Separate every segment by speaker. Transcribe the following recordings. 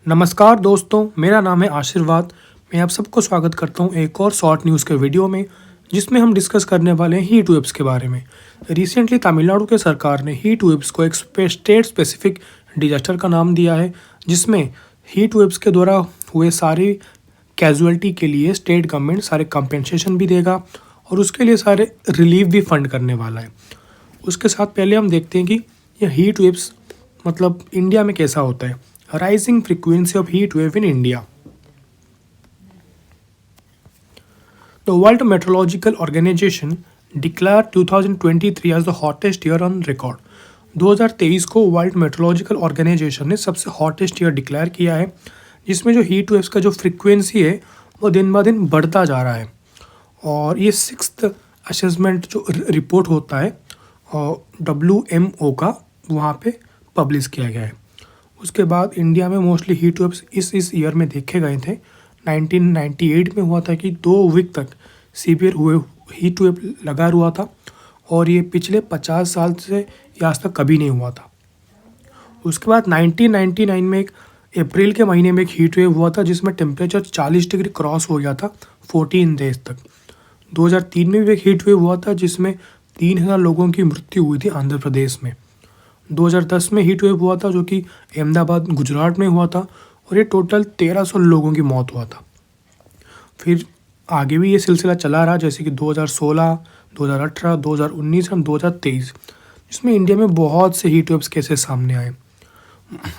Speaker 1: नमस्कार दोस्तों, मेरा नाम है आशीर्वाद। मैं आप सबको स्वागत करता हूं एक और शॉर्ट न्यूज़ के वीडियो में, जिसमें हम डिस्कस करने वाले हैं हीट वेव्स के बारे में। रिसेंटली तमिलनाडु के सरकार ने हीट वेव्स को एक स्टेट स्पेसिफिक डिजास्टर का नाम दिया है, जिसमें हीट वेव्स के द्वारा हुए सारी कैजुअलिटी के लिए स्टेट गवर्नमेंट सारे कंपेंसेशन भी देगा और उसके लिए सारे रिलीफ भी फंड करने वाला है। उसके साथ पहले हम देखते हैं कि यह हीट वेव्स मतलब इंडिया में कैसा होता है। Rising frequency of heat wave in India. The world meteorological organization declare 2023 as the hottest year on record. 2023 को वर्ल्ड मेट्रोलॉजिकल ऑर्गेनाइजेशन ने सबसे हॉटेस्ट ईयर डिक्लेयर किया है, जिसमें जो हीट वेव्स का जो फ्रीक्वेंसी है वो दिन ब दिन बढ़ता जा रहा है। और ये 6th असेसमेंट जो रिपोर्ट होता है WMO का, वहाँ पे पब्लिश किया गया है। उसके बाद इंडिया में मोस्टली हीट वेव्स इस ईयर में देखे गए थे। 1998 में हुआ था कि 2 वीक तक सीवियर हुए हीट वेव लगा हुआ था, और ये पिछले 50 साल से आज तक कभी नहीं हुआ था। उसके बाद 1999 में एक अप्रैल के महीने में एक हीट वेव हुआ था, जिसमें टेम्परेचर 40 डिग्री क्रॉस हो गया था 14 डेज तक। 2003 में भी एक हीट वेव हुआ था, जिसमें 3000 लोगों की मृत्यु हुई थी आंध्र प्रदेश में। 2010 में हीट वेव हुआ था, जो कि अहमदाबाद गुजरात में हुआ था, और ये टोटल 1300 लोगों की मौत हुआ था। फिर आगे भी ये सिलसिला चला रहा, जैसे कि 2016, 2018, 2019 और 2023, जिसमें इंडिया में बहुत से हीट वेव्स कैसे सामने आए।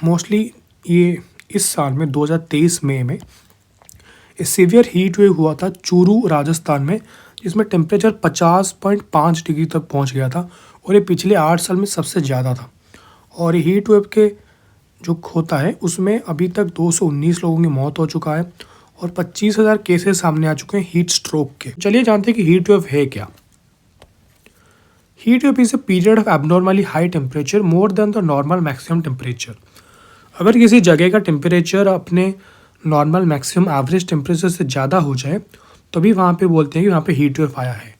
Speaker 1: मोस्टली ये इस साल में 2023 मई में सीवियर हीट वेव हुआ था चूरू राजस्थान में, जिसमें टेम्परेचर 50.5 डिग्री तक पहुंच गया था, और ये पिछले 8 साल में सबसे ज़्यादा था। और ये हीट वेव के जो होता है उसमें अभी तक 219 लोगों की मौत हो चुका है, और 25,000 केसेस सामने आ चुके हैं हीट स्ट्रोक के। चलिए जानते हैं कि हीट वेव है क्या। Heat wave is a period of abnormally high temperature more than the normal maximum temperature. अगर किसी जगह का टेम्परेचर अपने नॉर्मल मैक्सिमम एवरेज टेम्परेचर से ज़्यादा हो जाए, तभी वहाँ पे बोलते हैं कि वहाँ पे हीट वेव आया है।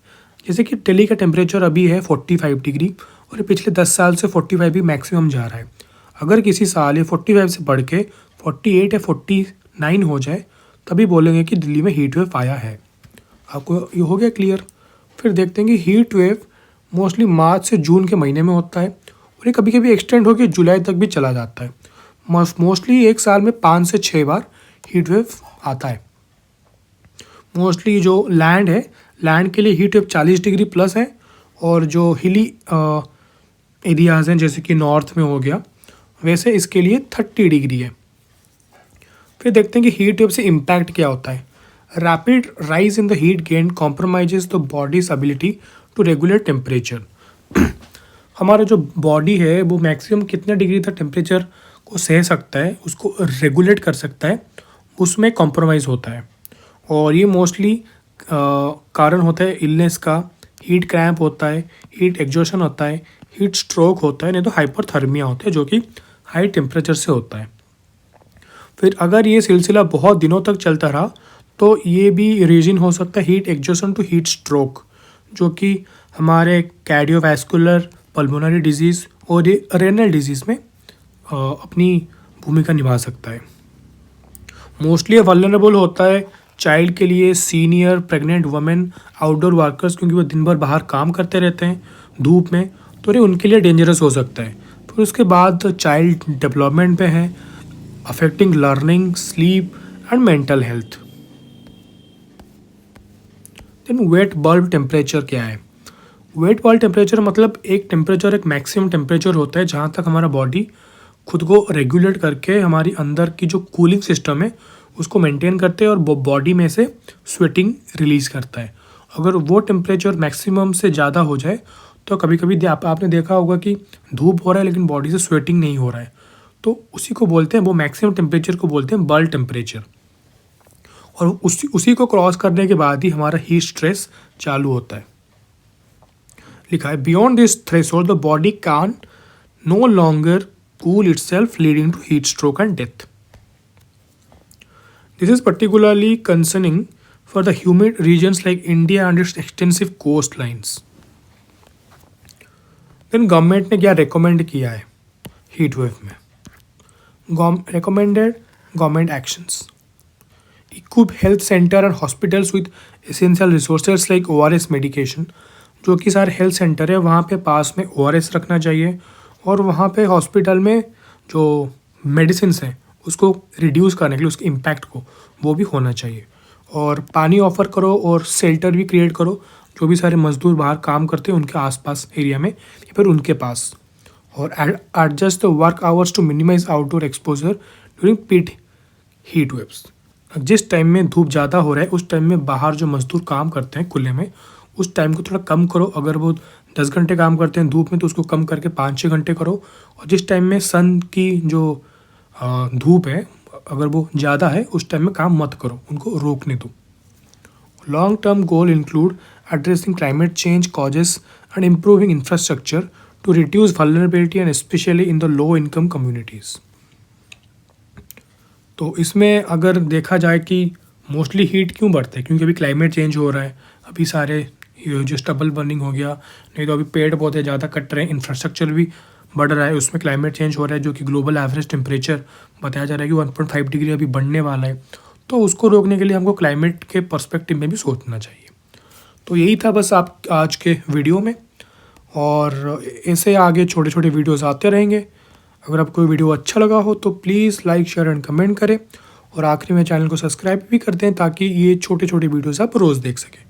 Speaker 1: जैसे कि दिल्ली का टेम्परेचर अभी है 45 डिग्री, और पिछले 10 साल से 45 भी मैक्सिमम जा रहा है। अगर किसी साल ये 45 से बढ़ के 48 या 49 हो जाए, तभी बोलेंगे कि दिल्ली में हीट वेव आया है। आपको ये हो गया क्लियर। फिर देखते हैं कि हीट वेव मोस्टली मार्च से जून के महीने में होता है, और ये कभी कभी एक्सटेंड होकर जुलाई तक भी चला जाता है। मोस्टली एक साल में 5 से 6 बार हीट वेव आता है। मोस्टली जो लैंड है, लैंड के लिए हीट वेव 40 डिग्री प्लस है, और जो हिली एरियाज़ हैं जैसे कि नॉर्थ में हो गया, वैसे इसके लिए 30 डिग्री है। फिर देखते हैं कि हीट वेव से इम्पैक्ट क्या होता है। Rapid rise in the heat gain compromises the body's ability to regulate temperature. हमारा जो बॉडी है वो मैक्सिमम कितने डिग्री तक टेम्परेचर को सह सकता है, उसको रेगुलेट कर सकता है, उसमें कॉम्प्रोमाइज़ होता है। और ये मोस्टली कारण होता है इलनेस का, हीट क्रैम्प होता है, हीट एग्जॉशन होता है, हीट स्ट्रोक होता है, नहीं तो हाइपरथर्मिया होता है, जो कि हाई टेम्परेचर से होता है। फिर अगर ये सिलसिला बहुत दिनों तक चलता रहा, तो ये भी रीजन हो सकता है heat exhaustion to heat stroke, जो कि हमारे कार्डियोवैस्कुलर, पल्मोनरी डिजीज़ और ये रेनल डिजीज़ में अपनी भूमिका निभा सकता है। मोस्टली वल्नरेबल होता है चाइल्ड के लिए, senior, pregnant women, outdoor workers, क्योंकि वो दिन भर बाहर काम करते रहते हैं धूप में, तो ये उनके लिए डेंजरस हो सकता है। फिर उसके बाद चाइल्ड डेवलपमेंट पे है, affecting learning, sleep and mental health. Then wet bulb temperature क्या है। वेट बल्ब टेम्परेचर मतलब एक टेम्परेचर, एक मैक्सिमम टेम्परेचर होता है जहाँ तक हमारा बॉडी खुद को रेगुलेट करके हमारी अंदर की जो कूलिंग सिस्टम है उसको मेंटेन करते हैं, और बॉडी में से स्वेटिंग रिलीज़ करता है। अगर वो टेम्परेचर मैक्सिमम से ज़्यादा हो जाए, तो कभी कभी आपने देखा होगा कि धूप हो रहा है लेकिन बॉडी से स्वेटिंग नहीं हो रहा है, तो उसी को बोलते हैं, वो मैक्सिमम टेम्परेचर को बोलते हैं बल्ब टेम्परेचर। और उसी को क्रॉस करने के बाद ही हमारा हीट स्ट्रेस चालू होता है। लिखा है beyond this threshold the body can no longer cool itself leading to heat stroke and death. This is particularly concerning for the humid regions like India and its extensive coastlines. Then government ने क्या recommend किया है heat wave में। recommended government actions. Equip health center and hospitals with essential resources like ORS medication. जो कि सारे health centre है वहाँ पे पास में ORS रखना चाहिए, और वहाँ पे हॉस्पिटल में जो मेडिसिन हैं उसको रिड्यूस करने के लिए उसके इम्पैक्ट को वो भी होना चाहिए. और पानी ऑफ़र करो और शेल्टर भी क्रिएट करो जो भी सारे मजदूर बाहर काम करते हैं उनके आसपास एरिया में या फिर उनके पास. और adjust the work hours to minimize outdoor exposure during peak heat waves. जिस टाइम में धूप ज़्यादा हो रहा है उस टाइम में बाहर जो मजदूर काम करते हैं खुले में, उस टाइम को थोड़ा कम करो. अगर वो 10 घंटे काम करते हैं धूप में तो उसको कम करके 5-6 घंटे करो. और जिस टाइम में सन की जो धूप है अगर वो ज़्यादा है उस टाइम में काम मत करो, उनको रोकने दो. Long term goal include addressing climate change causes and improving infrastructure to reduce vulnerability and especially in the low income communities. तो इसमें अगर देखा जाए कि मोस्टली हीट क्यों बढ़ता है, क्योंकि अभी क्लाइमेट चेंज हो रहा है, अभी सारे जो स्टबल बर्निंग हो गया, नहीं तो अभी पेड़ पौधे ज़्यादा कट रहे हैं, इंफ्रास्ट्रक्चर भी बढ़ रहा है, उसमें क्लाइमेट चेंज हो रहा है जो कि ग्लोबल एवरेज टेम्परेचर बताया जा रहा है कि 1.5 डिग्री अभी बढ़ने वाला है. तो उसको रोकने के लिए हमको क्लाइमेट के पर्सपेक्टिव में भी सोचना चाहिए. तो यही था बस आप आज के वीडियो में, और ऐसे आगे छोटे छोटे वीडियोस आते रहेंगे. अगर आपको वीडियो अच्छा लगा हो तो please like share and comment करें, और आखिरी में चैनल को सब्सक्राइब भी कर दें ताकि ये छोटे छोटे वीडियोस आप रोज़ देख सकें.